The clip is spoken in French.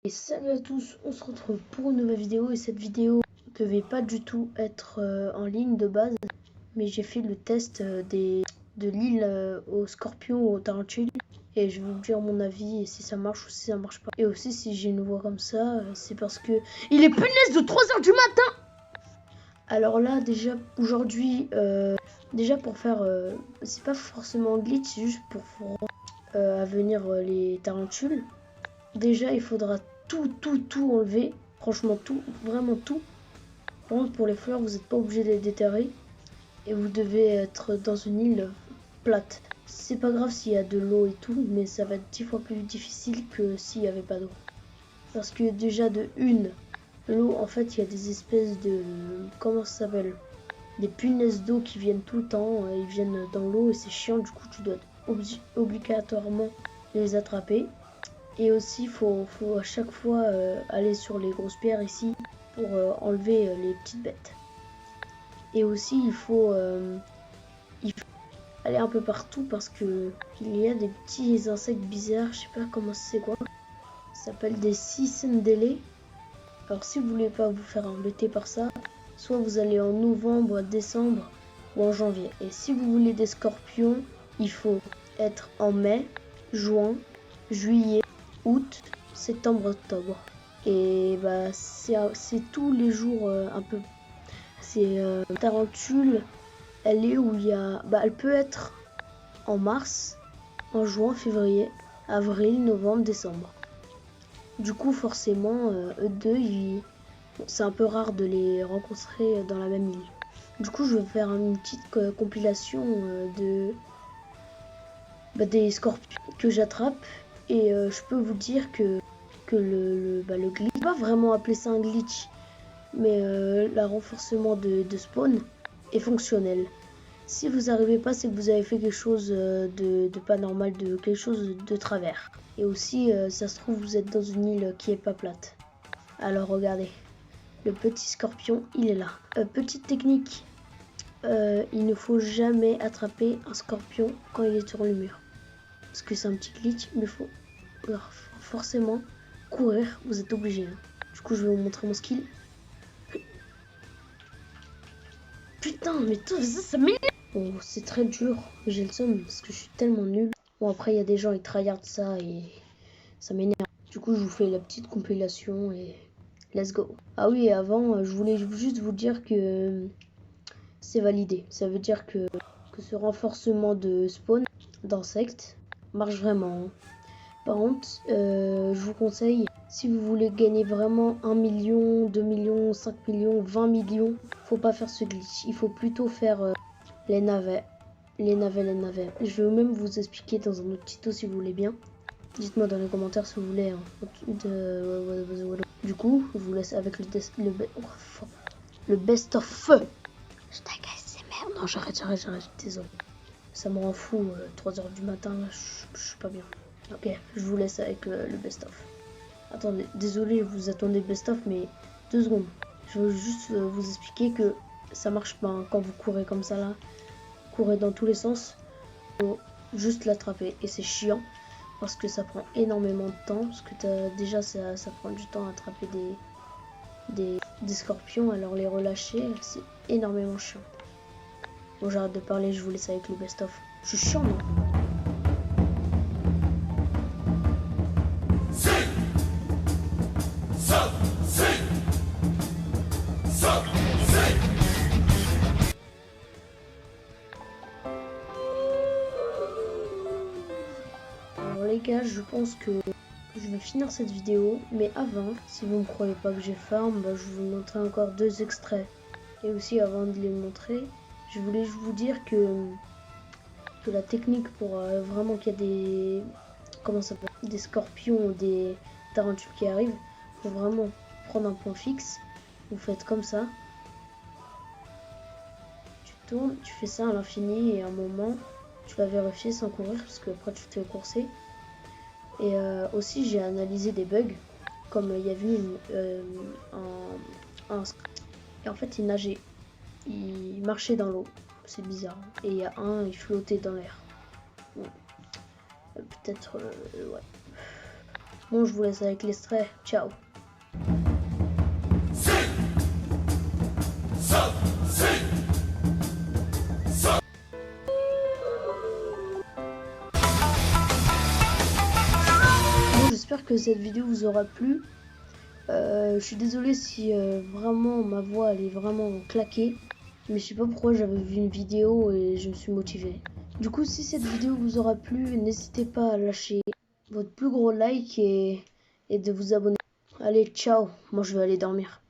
Et salut à tous, on se retrouve pour une nouvelle vidéo et cette vidéo devait pas du tout être en ligne de base, mais j'ai fait le test de l'île aux scorpions ou aux tarentules et je vais vous dire mon avis et si ça marche ou si ça marche pas. Et aussi si j'ai une voix comme ça, c'est parce que il est punaise de 3h du matin. Alors là déjà aujourd'hui, déjà pour faire, c'est pas forcément glitch, c'est juste pour à venir les tarentules. Déjà il faudra tout enlever, franchement tout, vraiment tout. Par contre pour les fleurs vous n'êtes pas obligé de les déterrer et vous devez être dans une île plate. C'est pas grave s'il y a de l'eau et tout, mais ça va être 10 fois plus difficile que s'il n'y avait pas d'eau. Parce que déjà de une, l'eau en fait il y a des espèces de, comment ça s'appelle, des punaises d'eau qui viennent tout le temps, ils viennent dans l'eau et c'est chiant, du coup tu dois obligatoirement les attraper. Et aussi, il faut à chaque fois aller sur les grosses pierres ici pour enlever les petites bêtes. Et aussi, il faut aller un peu partout parce que il y a des petits insectes bizarres, je sais pas comment c'est quoi. Ça s'appelle des cicindélés. Alors si vous voulez pas vous faire embêter par ça, soit vous allez en novembre, décembre ou en janvier. Et si vous voulez des scorpions, il faut être en mai, juin, juillet, août, septembre, octobre. Et bah c'est tous les jours un peu. C'est tarentule, elle est où il y a. Bah elle peut être en mars, en juin, février, avril, novembre, décembre. Du coup forcément eux deux, c'est un peu rare de les rencontrer dans la même île. Du coup je vais faire une petite compilation des scorpions que j'attrape. Et je peux vous dire que le glitch, on va pas vraiment appeler ça un glitch, mais le renforcement de spawn est fonctionnel. Si vous n'arrivez pas, c'est que vous avez fait quelque chose de pas normal, de quelque chose de travers. Et aussi, ça se trouve, vous êtes dans une île qui est pas plate. Alors regardez, le petit scorpion, il est là. Petite technique, il ne faut jamais attraper un scorpion quand il est sur le mur. Parce que c'est un petit glitch, mais il faut forcément courir, vous êtes obligé. Du coup, je vais vous montrer mon skill. Putain, mais tout ça m'énerve. Bon, c'est très dur, j'ai le seum parce que je suis tellement nul. Bon, après, il y a des gens qui tryhardent ça et ça m'énerve. Du coup, je vous fais la petite compilation et let's go. Ah oui, et avant, je voulais juste vous dire que c'est validé. Ça veut dire que ce renforcement de spawn d'insectes marche vraiment. Par contre, je vous conseille, si vous voulez gagner vraiment 1 million, 2 millions, 5 millions, 20 millions, faut pas faire ce glitch. Il faut plutôt faire les navets. Les navets. Je vais même vous expliquer dans un autre tuto si vous voulez bien. Dites-moi dans les commentaires si vous voulez. Du coup, je vous laisse avec le best of feu. Je t'agace, merde. Non, j'arrête. Désolé. Ça me rend fou. 3h du matin, là, je suis pas bien. Ok, je vous laisse avec le best-of. Attendez, désolé, vous attendez le best-of, mais 2 secondes. Je veux juste vous expliquer que ça marche pas hein, quand vous courez comme ça là. Courez dans tous les sens. Faut juste l'attraper. Et c'est chiant parce que ça prend énormément de temps. Parce que déjà, ça prend du temps à attraper des scorpions. Alors les relâcher, c'est énormément chiant. Bon, j'arrête de parler, je vous laisse avec le best-of. Je suis chiant, non ? Alors les gars, je pense que je vais finir cette vidéo, mais avant, si vous ne croyez pas que j'ai farm, bah, je vais vous montrer encore 2 extraits. Et aussi avant de les montrer, je voulais vous dire que la technique pour vraiment qu'il y a des, comment ça s'appelle, des scorpions ou des tarentules qui arrivent, faut vraiment prendre un point fixe. Vous faites comme ça. Tu tournes, tu fais ça à l'infini et à un moment, tu vas vérifier sans courir parce que après tu te fais courser. Et aussi j'ai analysé des bugs, comme il y avait et en fait il nageait, il marchait dans l'eau, c'est bizarre. Et il y a il flottait dans l'air. Bon. Peut-être ouais. Bon, je vous laisse avec l'extrait. Ciao. Bon, j'espère que cette vidéo vous aura plu. Je suis désolé si vraiment ma voix elle est vraiment claquée. Mais je sais pas pourquoi j'avais vu une vidéo et je me suis motivé. Du coup, si cette vidéo vous aura plu, n'hésitez pas à lâcher votre plus gros like et de vous abonner. Allez, ciao. Moi, je vais aller dormir.